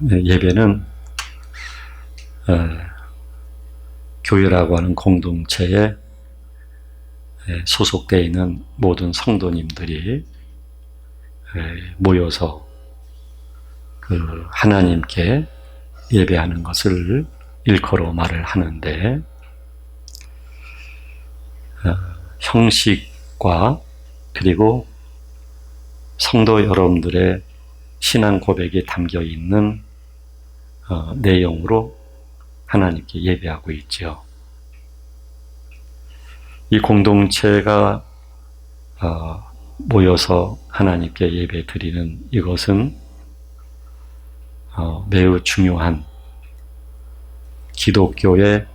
예배는 교회라고 하는 공동체에 소속되어 있는 모든 성도님들이 모여서 그 하나님께 예배하는 것을 일컬어 말을 하는데, 형식과 그리고 성도 여러분들의 신앙 고백이 담겨 있는 내용으로 하나님께 예배하고 있죠. 이 공동체가 모여서 하나님께 예배 드리는 이것은 매우 중요한 기독교의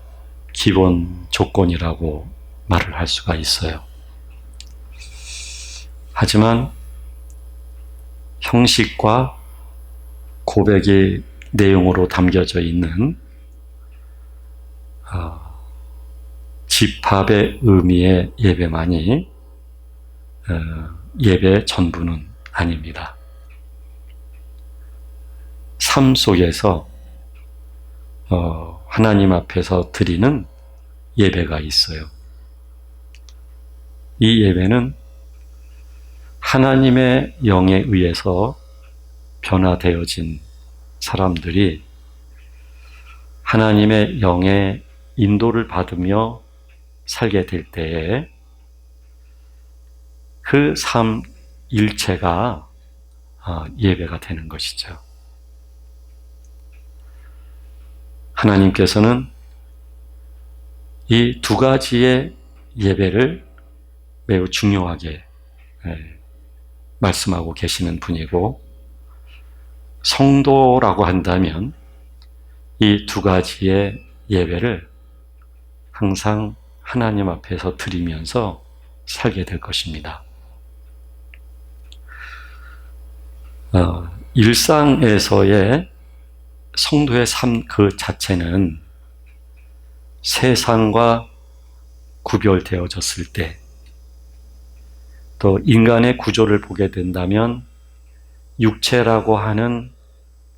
기본 조건이라고 말을 할 수가 있어요. 하지만 형식과 고백이 내용으로 담겨져 있는 집합의 의미의 예배만이 예배의 전부는 아닙니다. 삶 속에서 하나님 앞에서 드리는 예배가 있어요. 이 예배는 하나님의 영에 의해서 변화되어진 사람들이 하나님의 영의 인도를 받으며 살게 될 때에 그 삶 일체가 예배가 되는 것이죠. 하나님께서는 이 두 가지의 예배를 매우 중요하게 말씀하고 계시는 분이고, 성도라고 한다면 이 두 가지의 예배를 항상 하나님 앞에서 드리면서 살게 될 것입니다. 일상에서의 성도의 삶 그 자체는 세상과 구별되어졌을 때, 또 인간의 구조를 보게 된다면 육체라고 하는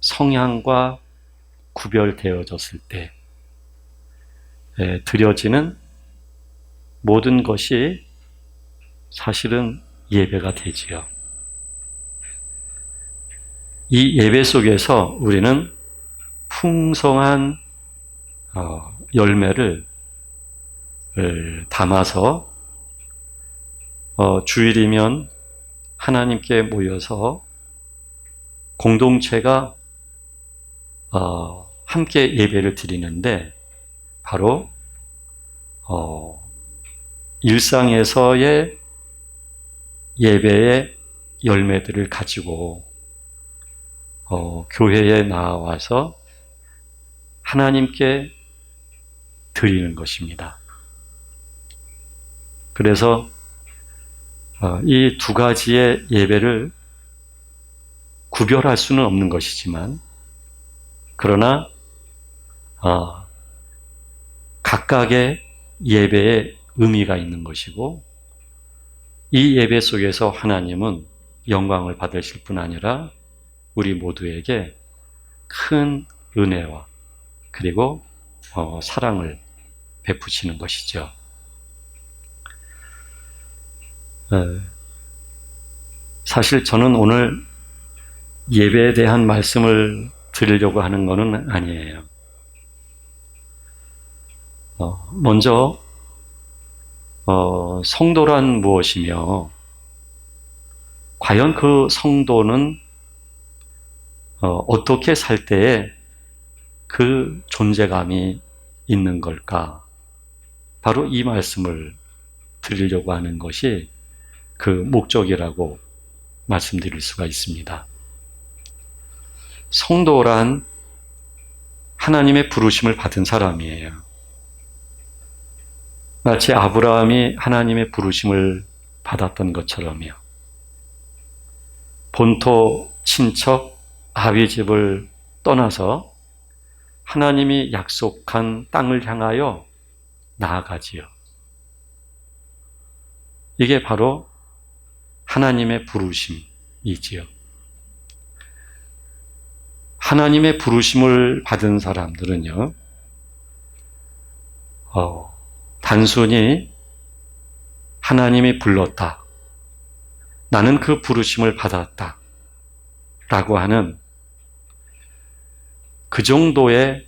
성향과 구별되어졌을 때 드려지는 모든 것이 사실은 예배가 되지요. 이 예배 속에서 우리는 풍성한 열매를 담아서 주일이면 하나님께 모여서 공동체가 함께 예배를 드리는데, 바로 일상에서의 예배의 열매들을 가지고 교회에 나와서 하나님께 드리는 것입니다. 그래서 이 두 가지의 예배를 구별할 수는 없는 것이지만, 그러나 각각의 예배에 의미가 있는 것이고, 이 예배 속에서 하나님은 영광을 받으실 뿐 아니라 우리 모두에게 큰 은혜와 그리고 사랑을 베푸시는 것이죠. 사실 저는 오늘 예배에 대한 말씀을 드리려고 하는 것은 아니에요. 먼저 성도란 무엇이며, 과연 그 성도는 어떻게 살 때에 그 존재감이 있는 걸까? 바로 이 말씀을 드리려고 하는 것이 그 목적이라고 말씀드릴 수가 있습니다. 성도란 하나님의 부르심을 받은 사람이에요. 마치 아브라함이 하나님의 부르심을 받았던 것처럼요. 본토 친척 아비 집을 떠나서 하나님이 약속한 땅을 향하여 나아가지요. 이게 바로 하나님의 부르심이지요. 하나님의 부르심을 받은 사람들은요, 단순히 하나님이 불렀다, 나는 그 부르심을 받았다 라고 하는 그 정도의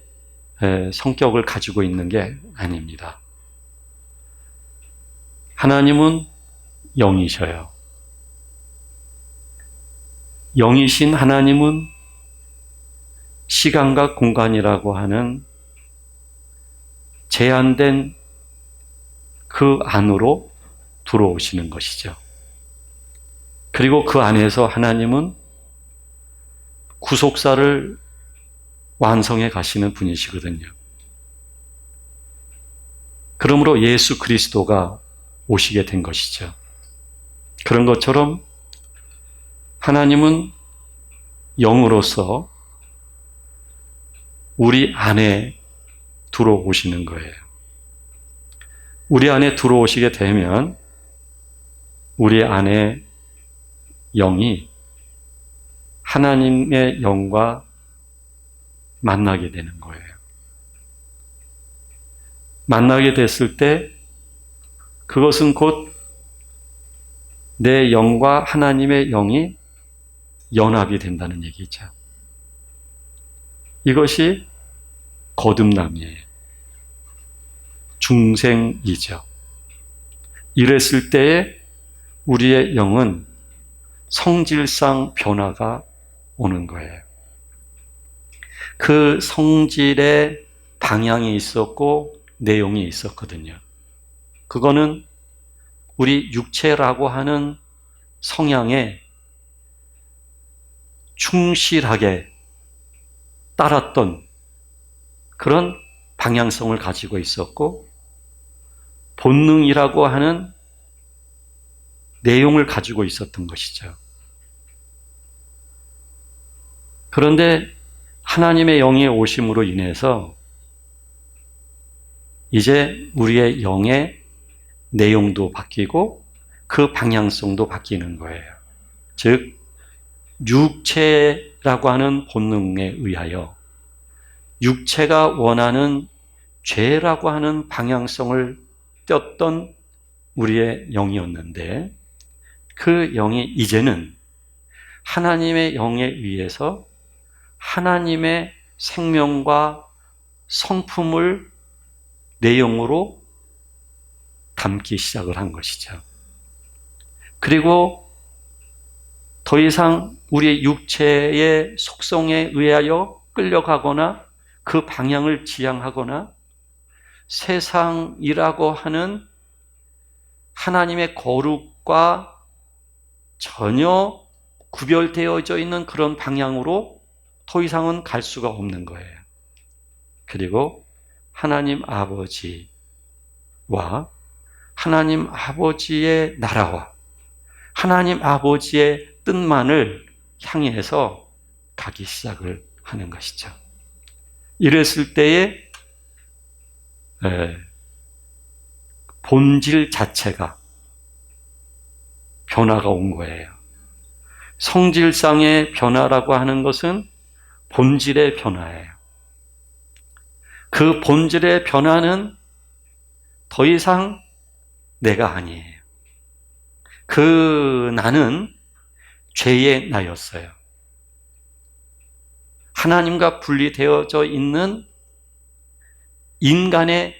성격을 가지고 있는 게 아닙니다. 하나님은 영이셔요. 영이신 하나님은 시간과 공간이라고 하는 제한된 그 안으로 들어오시는 것이죠. 그리고 그 안에서 하나님은 구속사를 완성해 가시는 분이시거든요. 그러므로 예수 그리스도가 오시게 된 것이죠. 그런 것처럼 하나님은 영으로서 우리 안에 들어오시는 거예요. 우리 안에 들어오시게 되면 우리 안에 영이 하나님의 영과 만나게 되는 거예요. 만나게 됐을 때 그것은 곧 내 영과 하나님의 영이 연합이 된다는 얘기죠. 이것이 거듭남이에요. 중생이죠. 이랬을 때에 우리의 영은 성질상 변화가 오는 거예요. 그 성질의 방향이 있었고 내용이 있었거든요. 그거는 우리 육체라고 하는 성향에 충실하게 따랐던 그런 방향성을 가지고 있었고, 본능이라고 하는 내용을 가지고 있었던 것이죠. 그런데 하나님의 영이 오심으로 인해서 이제 우리의 영의 내용도 바뀌고 그 방향성도 바뀌는 거예요. 즉, 육체라고 하는 본능에 의하여 육체가 원하는 죄라고 하는 방향성을 띄었던 우리의 영이었는데, 그 영이 이제는 하나님의 영에 의해서 하나님의 생명과 성품을 내용으로 담기 시작을 한 것이죠. 그리고 더 이상 우리의 육체의 속성에 의하여 끌려가거나 그 방향을 지향하거나 세상이라고 하는 하나님의 거룩과 전혀 구별되어져 있는 그런 방향으로 더 이상은 갈 수가 없는 거예요. 그리고 하나님 아버지와 하나님 아버지의 나라와 하나님 아버지의 뜻만을 향해서 가기 시작을 하는 것이죠. 이랬을 때에 본질 자체가 변화가 온 거예요. 성질상의 변화라고 하는 것은 본질의 변화예요. 그 본질의 변화는 더 이상 내가 아니에요. 그 나는 죄의 나였어요. 하나님과 분리되어져 있는 인간의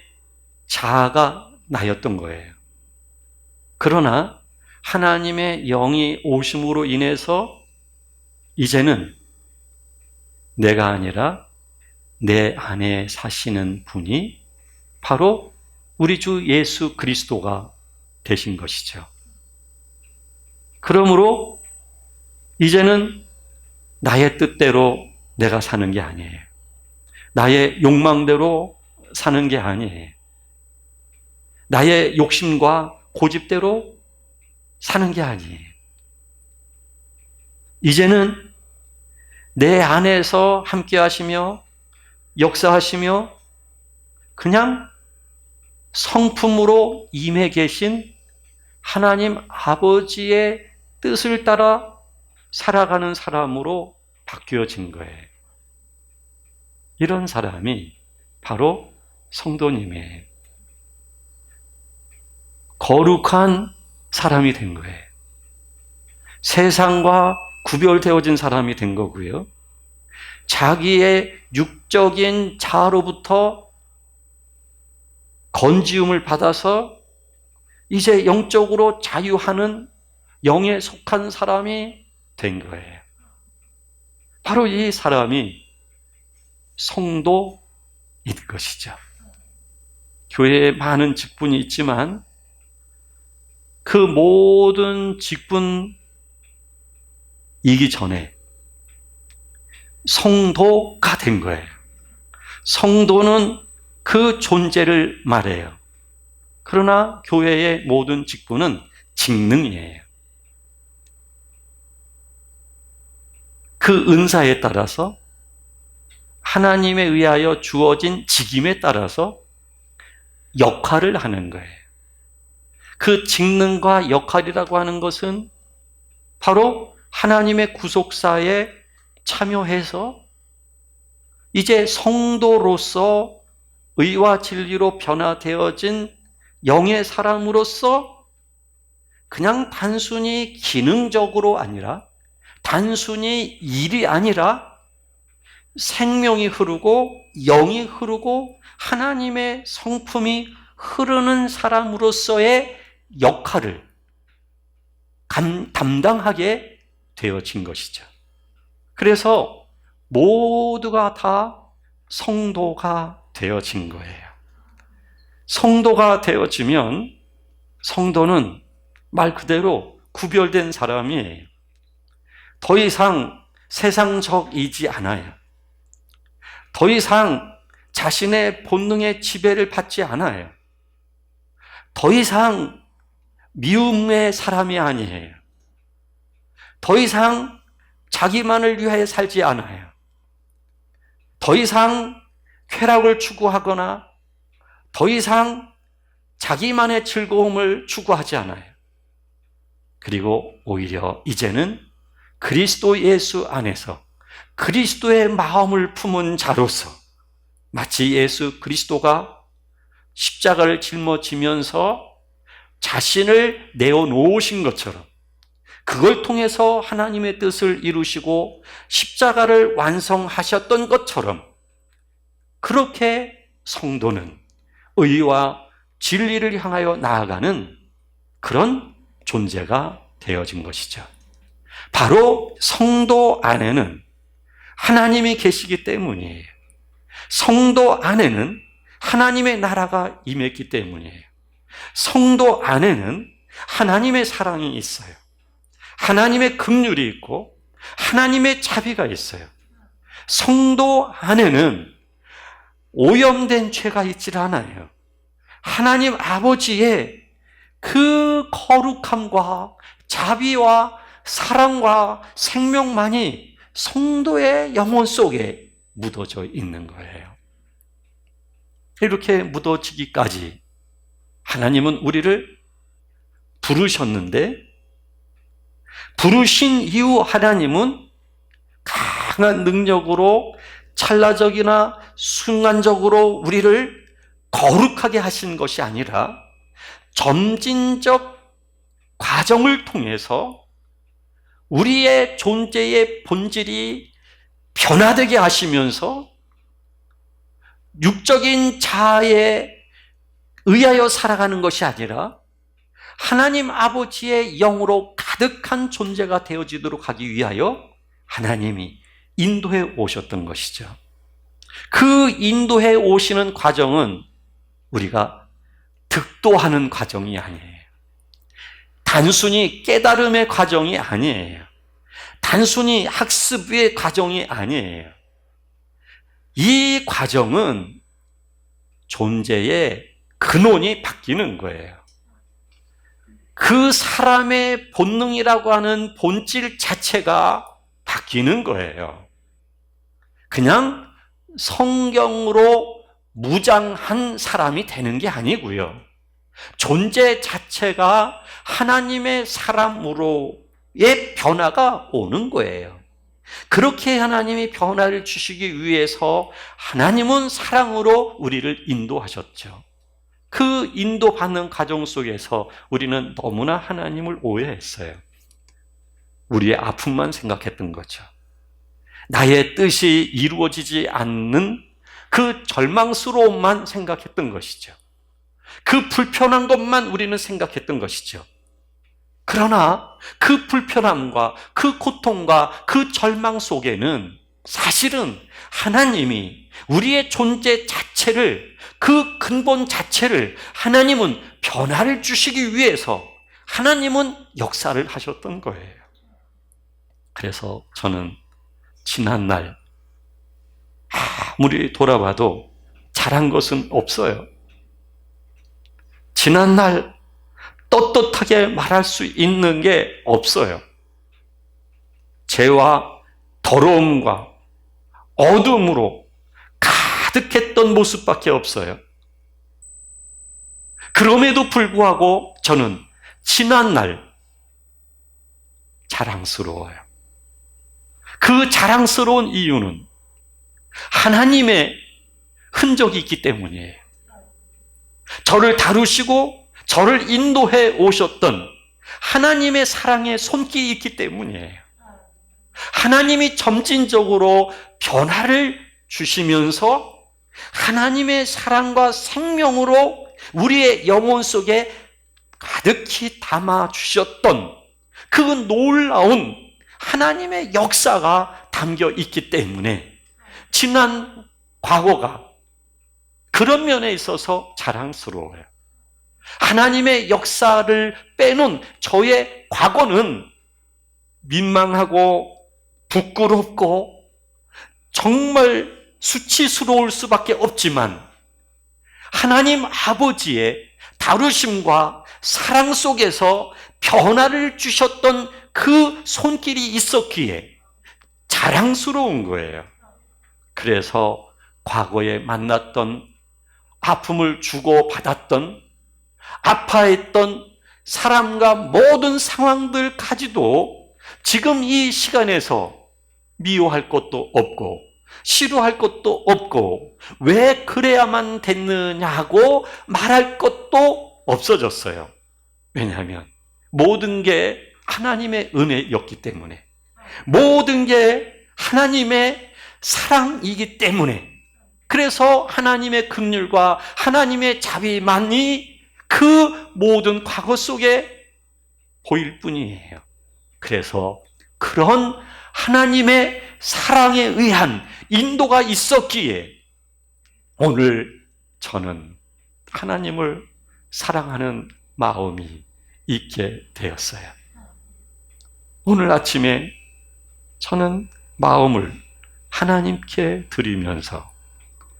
자아가 나였던 거예요. 그러나 하나님의 영이 오심으로 인해서 이제는 내가 아니라 내 안에 사시는 분이 바로 우리 주 예수 그리스도가 되신 것이죠. 그러므로 이제는 나의 뜻대로 내가 사는 게 아니에요. 나의 욕망대로 사는 게 아니에요. 나의 욕심과 고집대로 사는 게 아니에요. 이제는 내 안에서 함께 하시며 역사하시며 그냥 성품으로 임해 계신 하나님 아버지의 뜻을 따라 살아가는 사람으로 바뀌어진 거예요. 이런 사람이 바로 성도님이에요. 거룩한 사람이 된 거예요. 세상과 구별되어진 사람이 된 거고요. 자기의 육적인 자아로부터 건지움을 받아서 이제 영적으로 자유하는 영에 속한 사람이 된 거예요. 바로 이 사람이 성도인 것이죠. 교회에 많은 직분이 있지만 그 모든 직분이기 전에 성도가 된 거예요. 성도는 그 존재를 말해요. 그러나 교회의 모든 직분은 직능이에요. 그 은사에 따라서 하나님에 의하여 주어진 직임에 따라서 역할을 하는 거예요. 그 직능과 역할이라고 하는 것은 바로 하나님의 구속사에 참여해서 이제 성도로서 의와 진리로 변화되어진 영의 사람으로서 그냥 단순히 기능적으로 아니라 단순히 일이 아니라 생명이 흐르고 영이 흐르고 하나님의 성품이 흐르는 사람으로서의 역할을 담당하게 되어진 것이죠. 그래서 모두가 다 성도가 되어진 거예요. 성도가 되어지면 성도는 말 그대로 구별된 사람이에요. 더 이상 세상적이지 않아요. 더 이상 자신의 본능의 지배를 받지 않아요. 더 이상 미움의 사람이 아니에요. 더 이상 자기만을 위하여 살지 않아요. 더 이상 쾌락을 추구하거나 더 이상 자기만의 즐거움을 추구하지 않아요. 그리고 오히려 이제는 그리스도 예수 안에서 그리스도의 마음을 품은 자로서 마치 예수 그리스도가 십자가를 짊어지면서 자신을 내어놓으신 것처럼 그걸 통해서 하나님의 뜻을 이루시고 십자가를 완성하셨던 것처럼 그렇게 성도는 의와 진리를 향하여 나아가는 그런 존재가 되어진 것이죠. 바로 성도 안에는 하나님이 계시기 때문이에요. 성도 안에는 하나님의 나라가 임했기 때문이에요. 성도 안에는 하나님의 사랑이 있어요. 하나님의 긍휼이 있고 하나님의 자비가 있어요. 성도 안에는 오염된 죄가 있질 않아요. 하나님 아버지의 그 거룩함과 자비와 사랑과 생명만이 성도의 영혼 속에 묻어져 있는 거예요. 이렇게 묻어지기까지 하나님은 우리를 부르셨는데 부르신 이후 하나님은 강한 능력으로 찰나적이나 순간적으로 우리를 거룩하게 하신 것이 아니라 점진적 과정을 통해서 우리의 존재의 본질이 변화되게 하시면서 육적인 자아에 의하여 살아가는 것이 아니라 하나님 아버지의 영으로 가득한 존재가 되어지도록 하기 위하여 하나님이 인도해 오셨던 것이죠. 그 인도해 오시는 과정은 우리가 득도하는 과정이 아니에요. 단순히 깨달음의 과정이 아니에요. 단순히 학습의 과정이 아니에요. 이 과정은 존재의 근원이 바뀌는 거예요. 그 사람의 본능이라고 하는 본질 자체가 바뀌는 거예요. 그냥 성경으로 무장한 사람이 되는 게 아니고요. 존재 자체가 하나님의 사람으로의 변화가 오는 거예요. 그렇게 하나님이 변화를 주시기 위해서 하나님은 사랑으로 우리를 인도하셨죠. 그 인도받는 과정 속에서 우리는 너무나 하나님을 오해했어요. 우리의 아픔만 생각했던 거죠. 나의 뜻이 이루어지지 않는 그 절망스러움만 생각했던 것이죠. 그 불편한 것만 우리는 생각했던 것이죠. 그러나 그 불편함과 그 고통과 그 절망 속에는 사실은 하나님이 우리의 존재 자체를, 그 근본 자체를 하나님은 변화를 주시기 위해서 하나님은 역사를 하셨던 거예요. 그래서 저는 지난날 아무리 돌아봐도 잘한 것은 없어요. 지난날 떳떳하게 말할 수 있는 게 없어요. 죄와 더러움과 어둠으로 가득했던 모습밖에 없어요. 그럼에도 불구하고 저는 지난날 자랑스러워요. 그 자랑스러운 이유는 하나님의 흔적이 있기 때문이에요. 저를 다루시고 저를 인도해 오셨던 하나님의 사랑의 손길이 있기 때문이에요. 하나님이 점진적으로 변화를 주시면서 하나님의 사랑과 생명으로 우리의 영혼 속에 가득히 담아 주셨던 그 놀라운 하나님의 역사가 담겨 있기 때문에 지난 과거가 그런 면에 있어서 자랑스러워요. 하나님의 역사를 빼놓은 저의 과거는 민망하고 부끄럽고 정말 수치스러울 수밖에 없지만 하나님 아버지의 다루심과 사랑 속에서 변화를 주셨던 그 손길이 있었기에 자랑스러운 거예요. 그래서 과거에 만났던 아픔을 주고받았던 아파했던 사람과 모든 상황들까지도 지금 이 시간에서 미워할 것도 없고 싫어할 것도 없고 왜 그래야만 됐느냐고 말할 것도 없어졌어요. 왜냐하면 모든 게 하나님의 은혜였기 때문에, 모든 게 하나님의 사랑이기 때문에, 그래서 하나님의 긍휼과 하나님의 자비만이 그 모든 과거 속에 보일 뿐이에요. 그래서 그런 하나님의 사랑에 의한 인도가 있었기에 오늘 저는 하나님을 사랑하는 마음이 있게 되었어요. 오늘 아침에 저는 마음을 하나님께 드리면서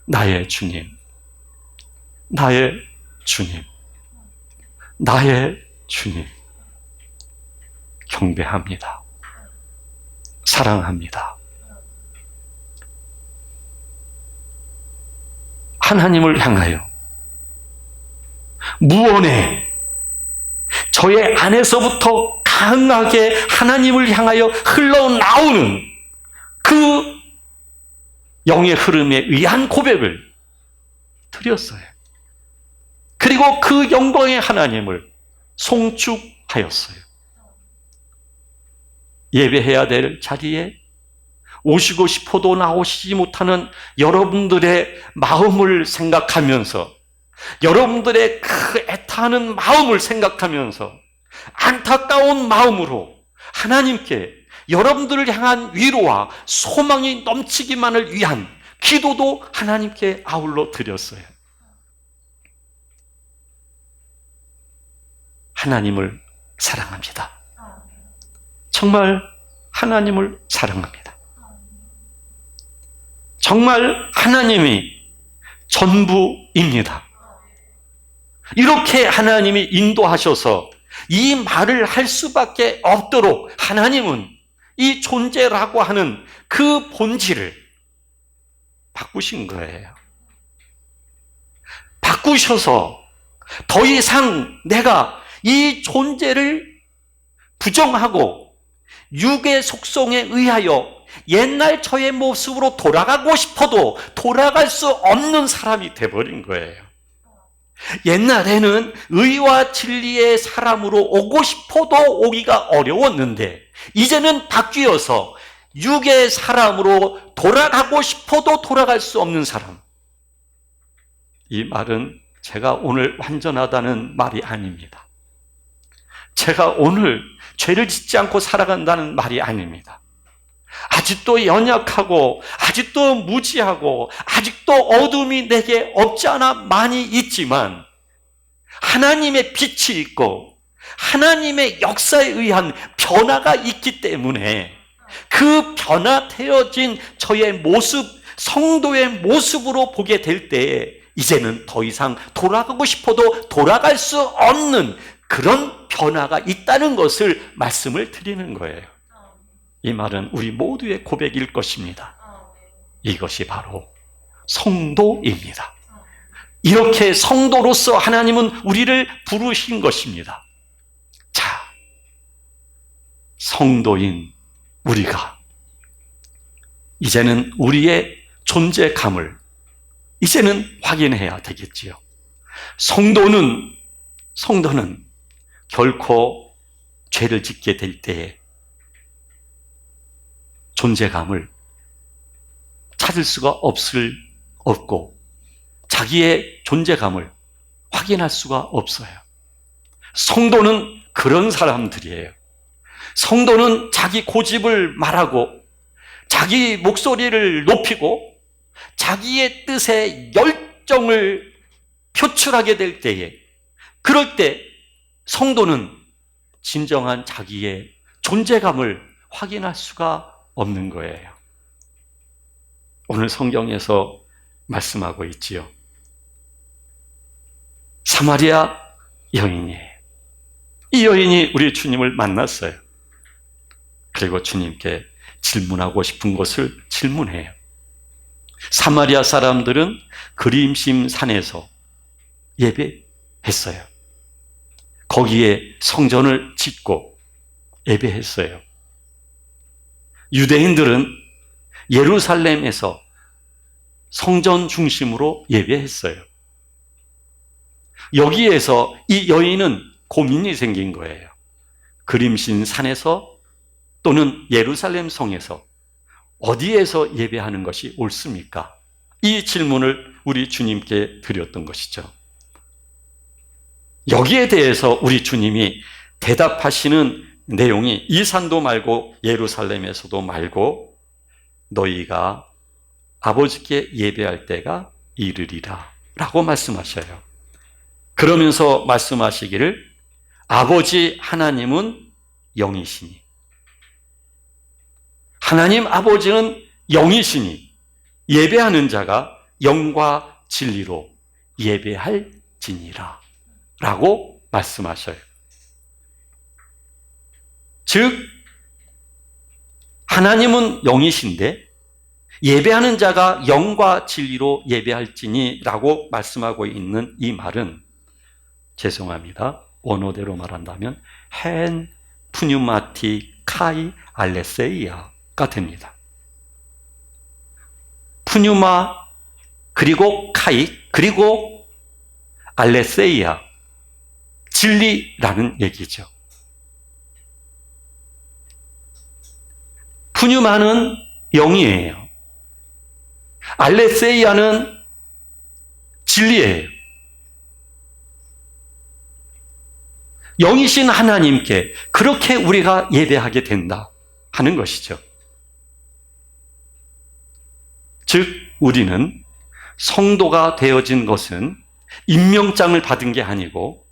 나의 주님, 나의 주님, 나의 주님, 경배합니다. 사랑합니다. 하나님을 향하여 무언에 저의 안에서부터 강하게 하나님을 향하여 흘러나오는 그 영의 흐름에 의한 고백을 드렸어요. 그리고 그 영광의 하나님을 송축하였어요. 예배해야 될 자리에 오시고 싶어도 나오시지 못하는 여러분들의 마음을 생각하면서, 여러분들의 그 애타하는 마음을 생각하면서 안타까운 마음으로 하나님께 여러분들을 향한 위로와 소망이 넘치기만을 위한 기도도 하나님께 아울러 드렸어요. 하나님을 사랑합니다. 정말 하나님을 사랑합니다. 정말 하나님이 전부입니다. 이렇게 하나님이 인도하셔서 이 말을 할 수밖에 없도록 하나님은 이 존재라고 하는 그 본질을 바꾸신 거예요. 바꾸셔서 더 이상 내가 이 존재를 부정하고 육의 속성에 의하여 옛날 저의 모습으로 돌아가고 싶어도 돌아갈 수 없는 사람이 돼버린 거예요. 옛날에는 의와 진리의 사람으로 오고 싶어도 오기가 어려웠는데 이제는 바뀌어서 육의 사람으로 돌아가고 싶어도 돌아갈 수 없는 사람. 이 말은 제가 오늘 완전하다는 말이 아닙니다. 제가 오늘 죄를 짓지 않고 살아간다는 말이 아닙니다. 아직도 연약하고 아직도 무지하고 아직도 어둠이 내게 없지 않아 많이 있지만 하나님의 빛이 있고 하나님의 역사에 의한 변화가 있기 때문에 그 변화되어진 저의 모습, 성도의 모습으로 보게 될 때에 이제는 더 이상 돌아가고 싶어도 돌아갈 수 없는 그런 변화가 있다는 것을 말씀을 드리는 거예요. 이 말은 우리 모두의 고백일 것입니다. 이것이 바로 성도입니다. 이렇게 성도로서 하나님은 우리를 부르신 것입니다. 자, 성도인 우리가 이제는 우리의 존재감을 이제는 확인해야 되겠지요. 성도는 결코 죄를 짓게 될 때에 존재감을 찾을 수가 없고 자기의 존재감을 확인할 수가 없어요. 성도는 그런 사람들이에요. 성도는 자기 고집을 말하고 자기 목소리를 높이고 자기의 뜻에 열정을 표출하게 될 때에 그럴 때 성도는 진정한 자기의 존재감을 확인할 수가 없는 거예요. 오늘 성경에서 말씀하고 있지요. 사마리아 여인이에요. 이 여인이 우리 주님을 만났어요. 그리고 주님께 질문하고 싶은 것을 질문해요. 사마리아 사람들은 그림심 산에서 예배했어요. 거기에 성전을 짓고 예배했어요. 유대인들은 예루살렘에서 성전 중심으로 예배했어요. 여기에서 이 여인은 고민이 생긴 거예요. 그림신 산에서 또는 예루살렘 성에서 어디에서 예배하는 것이 옳습니까? 이 질문을 우리 주님께 드렸던 것이죠. 여기에 대해서 우리 주님이 대답하시는 내용이 이 산도 말고 예루살렘에서도 말고 너희가 아버지께 예배할 때가 이르리라 라고 말씀하셔요. 그러면서 말씀하시기를 아버지 하나님은 영이시니 하나님 아버지는 영이시니 예배하는 자가 영과 진리로 예배할지니라 라고 말씀하셔요. 즉 하나님은 영이신데 예배하는 자가 영과 진리로 예배할지니 라고 말씀하고 있는 이 말은 죄송합니다. 원어대로 말한다면 헨 푸뉴마티 카이 알레세이아가 됩니다. 푸뉴마 그리고 카이 그리고 알레세이아 진리라는 얘기죠. 푸뉴마는 영이에요. 알레세이아는 진리예요. 영이신 하나님께 그렇게 우리가 예배하게 된다 하는 것이죠. 즉 우리는 성도가 되어진 것은 임명장을 받은 게 아니고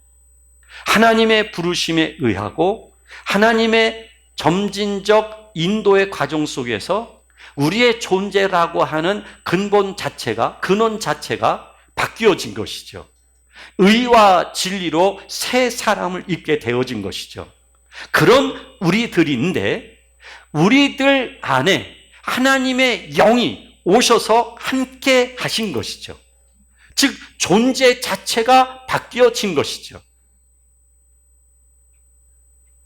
하나님의 부르심에 의하고 하나님의 점진적 인도의 과정 속에서 우리의 존재라고 하는 근원 자체가 바뀌어진 것이죠. 의와 진리로 새 사람을 입게 되어진 것이죠. 그런 우리들인데 우리들 안에 하나님의 영이 오셔서 함께 하신 것이죠. 즉 존재 자체가 바뀌어진 것이죠.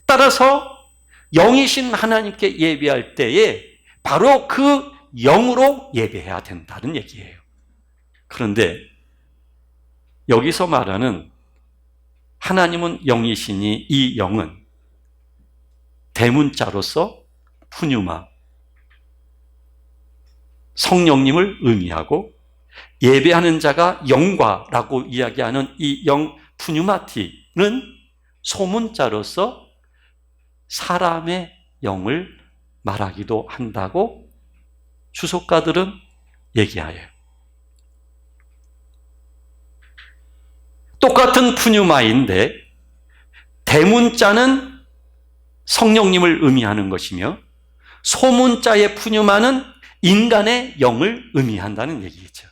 따라서 영이신 하나님께 예배할 때에 바로 그 영으로 예배해야 된다는 얘기예요. 그런데 여기서 말하는 하나님은 영이시니 이 영은 대문자로서 푸뉴마, 성령님을 의미하고, 예배하는 자가 영과라고 이야기하는 이 영 푸뉴마티는 소문자로서 사람의 영을 말하기도 한다고 주석가들은 얘기해요. 똑같은 푸뉴마인데 대문자는 성령님을 의미하는 것이며 소문자의 푸뉴마는 인간의 영을 의미한다는 얘기죠.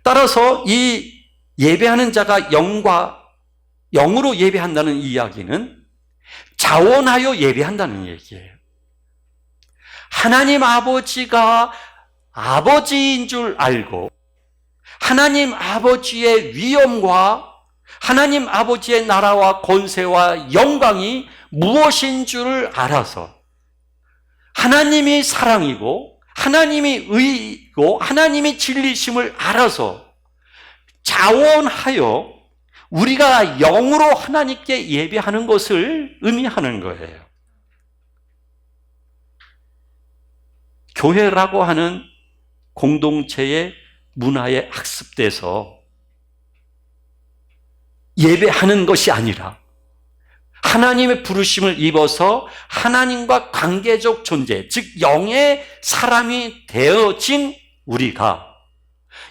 따라서 이 예배하는 자가 영으로 예배한다는 이야기는 자원하여 예배한다는 얘기예요. 하나님 아버지가 아버지인 줄 알고 하나님 아버지의 위엄과 하나님 아버지의 나라와 권세와 영광이 무엇인 줄을 알아서 하나님이 사랑이고 하나님이 의이고 하나님이 진리심을 알아서 자원하여 우리가 영으로 하나님께 예배하는 것을 의미하는 거예요. 교회라고 하는 공동체의 문화에 학습돼서 예배하는 것이 아니라 하나님의 부르심을 입어서 하나님과 관계적 존재, 즉 영의 사람이 되어진 우리가,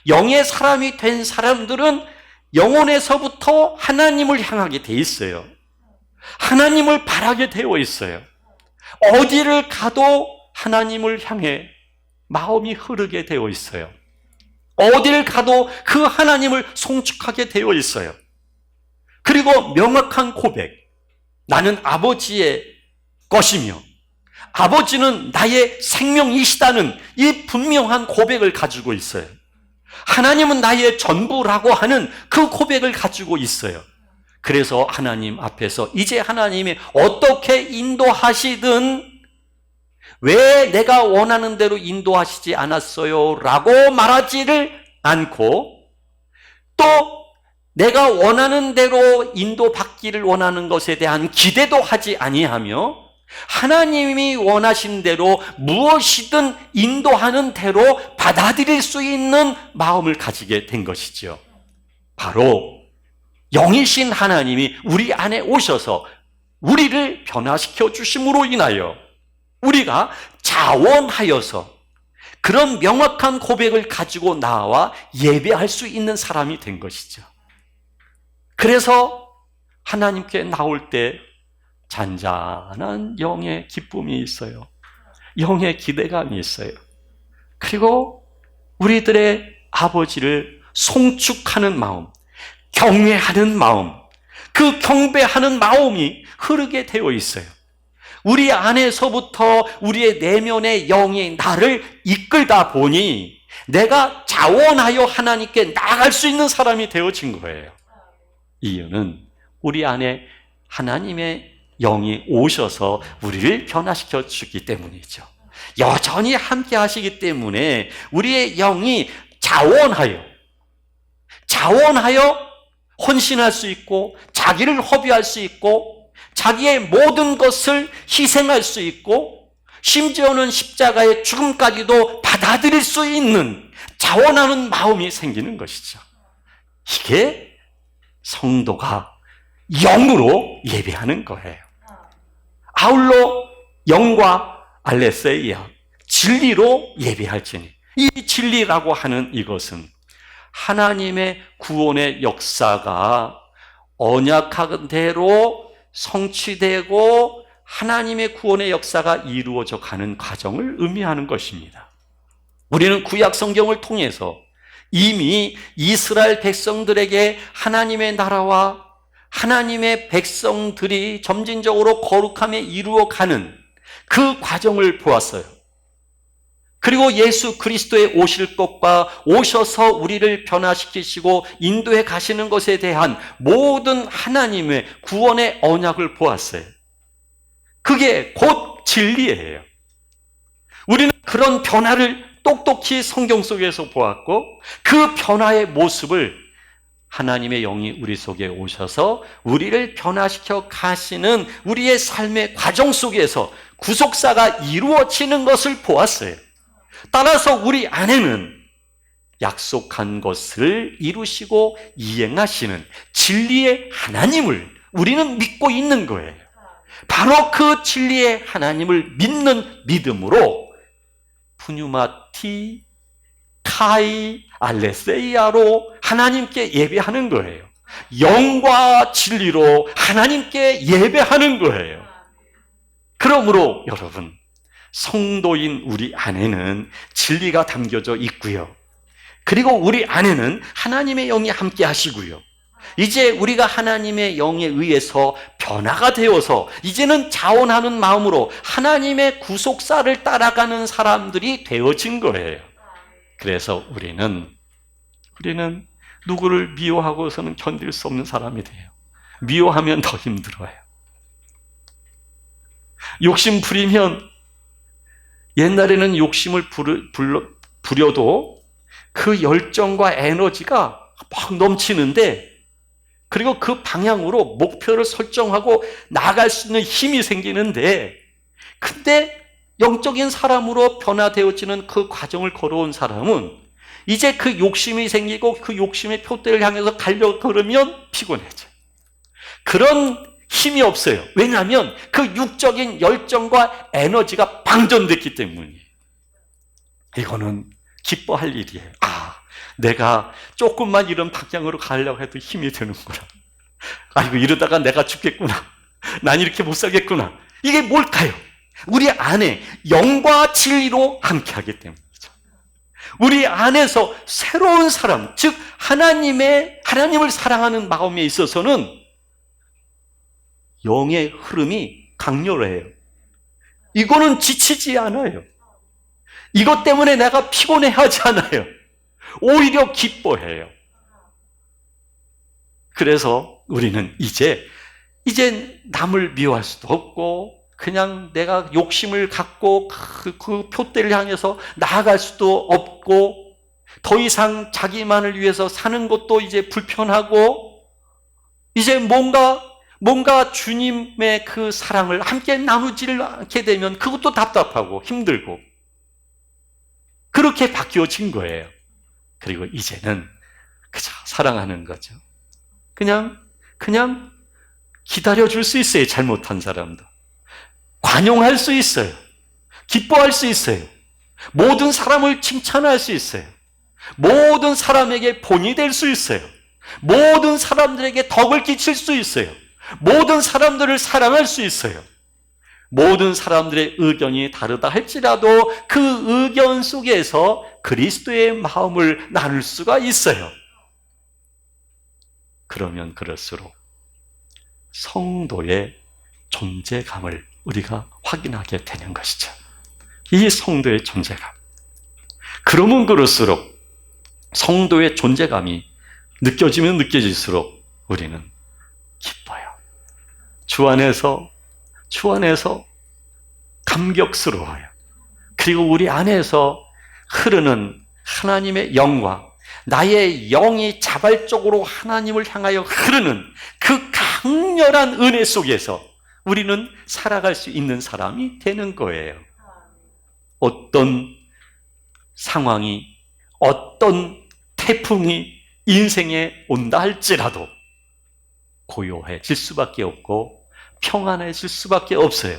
영의 사람이 된 사람들은 영혼에서부터 하나님을 향하게 돼 있어요. 하나님을 바라게 되어 있어요. 어디를 가도 하나님을 향해 마음이 흐르게 되어 있어요. 어디를 가도 그 하나님을 송축하게 되어 있어요. 그리고 명확한 고백, 나는 아버지의 것이며 아버지는 나의 생명이시다는 이 분명한 고백을 가지고 있어요. 하나님은 나의 전부라고 하는 그 고백을 가지고 있어요. 그래서 하나님 앞에서 이제 하나님이 어떻게 인도하시든 왜 내가 원하는 대로 인도하시지 않았어요? 라고 말하지를 않고, 또 내가 원하는 대로 인도받기를 원하는 것에 대한 기대도 하지 아니하며 하나님이 원하신 대로 무엇이든 인도하는 대로 받아들일 수 있는 마음을 가지게 된 것이죠. 바로 영이신 하나님이 우리 안에 오셔서 우리를 변화시켜 주심으로 인하여 우리가 자원하여서 그런 명확한 고백을 가지고 나와 예배할 수 있는 사람이 된 것이죠. 그래서 하나님께 나올 때 잔잔한 영의 기쁨이 있어요. 영의 기대감이 있어요. 그리고 우리들의 아버지를 송축하는 마음, 경외하는 마음, 그 경배하는 마음이 흐르게 되어 있어요. 우리 안에서부터 우리의 내면의 영이 나를 이끌다 보니 내가 자원하여 하나님께 나아갈 수 있는 사람이 되어진 거예요. 이유는 우리 안에 하나님의 영이 오셔서 우리를 변화시켜 주기 때문이죠. 여전히 함께 하시기 때문에 우리의 영이 자원하여 헌신할 수 있고 자기를 허비할 수 있고 자기의 모든 것을 희생할 수 있고 심지어는 십자가의 죽음까지도 받아들일 수 있는 자원하는 마음이 생기는 것이죠. 이게 성도가 영으로 예배하는 거예요. 아울러 영과 알레세이아, 진리로 예배할지니, 이 진리라고 하는 이것은 하나님의 구원의 역사가 언약한 대로 성취되고 하나님의 구원의 역사가 이루어져 가는 과정을 의미하는 것입니다. 우리는 구약 성경을 통해서 이미 이스라엘 백성들에게 하나님의 나라와 하나님의 백성들이 점진적으로 거룩함에 이루어가는 그 과정을 보았어요. 그리고 예수 그리스도의 오실 것과 오셔서 우리를 변화시키시고 인도해 가시는 것에 대한 모든 하나님의 구원의 언약을 보았어요. 그게 곧 진리예요. 우리는 그런 변화를 똑똑히 성경 속에서 보았고 그 변화의 모습을 하나님의 영이 우리 속에 오셔서 우리를 변화시켜 가시는 우리의 삶의 과정 속에서 구속사가 이루어지는 것을 보았어요. 따라서 우리 안에는 약속한 것을 이루시고 이행하시는 진리의 하나님을 우리는 믿고 있는 거예요. 바로 그 진리의 하나님을 믿는 믿음으로 푸뉴마티 카이 알레세이아로 하나님께 예배하는 거예요. 영과 진리로 하나님께 예배하는 거예요. 그러므로 여러분, 성도인 우리 안에는 진리가 담겨져 있고요. 그리고 우리 안에는 하나님의 영이 함께 하시고요. 이제 우리가 하나님의 영에 의해서 변화가 되어서 이제는 자원하는 마음으로 하나님의 구속사를 따라가는 사람들이 되어진 거예요. 그래서 우리는 누구를 미워하고서는 견딜 수 없는 사람이 돼요. 미워하면 더 힘들어요. 욕심 부리면 옛날에는 욕심을 부려도 그 열정과 에너지가 막 넘치는데 그리고 그 방향으로 목표를 설정하고 나아갈 수 있는 힘이 생기는데 근데 영적인 사람으로 변화되어지는 그 과정을 걸어온 사람은 이제 그 욕심이 생기고 그 욕심의 표대를 향해서 가려고 그러면 피곤해져요. 그런 힘이 없어요. 왜냐하면 그 육적인 열정과 에너지가 방전됐기 때문이에요. 이거는 기뻐할 일이에요. 내가 조금만 이런 방향으로 가려고 해도 힘이 드는구나. 아이고 이러다가 내가 죽겠구나. 난 이렇게 못 살겠구나. 이게 뭘까요? 우리 안에 영과 진리로 함께하기 때문이죠. 우리 안에서 새로운 사람, 즉 하나님을 사랑하는 마음에 있어서는 영의 흐름이 강렬해요. 이거는 지치지 않아요. 이것 때문에 내가 피곤해하지 않아요. 오히려 기뻐해요. 그래서 우리는 이제 남을 미워할 수도 없고 그냥 내가 욕심을 갖고 그 표대를 향해서 나아갈 수도 없고 더 이상 자기만을 위해서 사는 것도 이제 불편하고 이제 뭔가 주님의 그 사랑을 함께 나누지 않게 되면 그것도 답답하고 힘들고 그렇게 바뀌어진 거예요. 그리고 이제는 그저 사랑하는 거죠. 그냥 기다려줄 수 있어요. 잘못한 사람도. 관용할 수 있어요. 기뻐할 수 있어요. 모든 사람을 칭찬할 수 있어요. 모든 사람에게 본이 될 수 있어요. 모든 사람들에게 덕을 끼칠 수 있어요. 모든 사람들을 사랑할 수 있어요. 모든 사람들의 의견이 다르다 할지라도 그 의견 속에서 그리스도의 마음을 나눌 수가 있어요. 그러면 그럴수록 성도의 존재감을 우리가 확인하게 되는 것이죠. 이 성도의 존재감. 그러면 그럴수록 성도의 존재감이 느껴지면 느껴질수록 우리는 기뻐요. 주 안에서 감격스러워요. 그리고 우리 안에서 흐르는 하나님의 영과 나의 영이 자발적으로 하나님을 향하여 흐르는 그 강렬한 은혜 속에서 우리는 살아갈 수 있는 사람이 되는 거예요. 어떤 상황이, 어떤 태풍이 인생에 온다 할지라도 고요해질 수밖에 없고 평안해질 수밖에 없어요.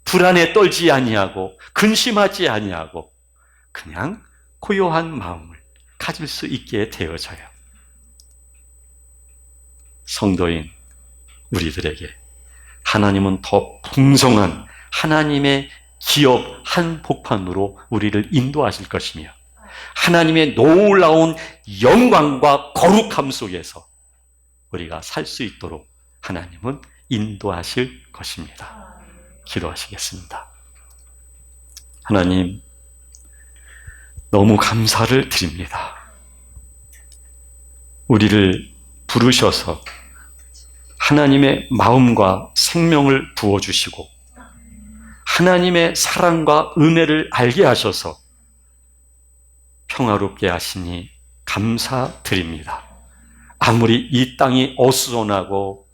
불안에 떨지 아니하고 근심하지 아니하고 그냥 고요한 마음을 가질 수 있게 되어져요. 성도인 우리들에게 하나님은 더 풍성한 하나님의 기업 한복판으로 우리를 인도하실 것이며 하나님의 놀라운 영광과 거룩함 속에서 우리가 살 수 있도록 하나님은 인도하실 것입니다. 기도하시겠습니다. 하나님, 너무 감사를 드립니다. 우리를 부르셔서 하나님의 마음과 생명을 부어주시고 하나님의 사랑과 은혜를 알게 하셔서 평화롭게 하시니 감사드립니다. 아무리 이 땅이 어수선하고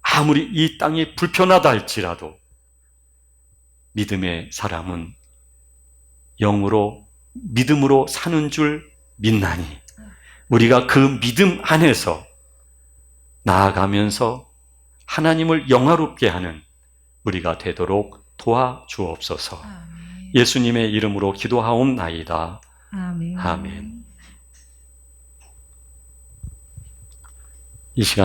아무리 이 땅이 불편하다 할지라도 믿음의 사람은 영으로 믿음으로 사는 줄 믿나니 우리가 그 믿음 안에서 나아가면서 하나님을 영화롭게 하는 우리가 되도록 도와주옵소서. 예수님의 이름으로 기도하옵나이다. 아멘. 이 시간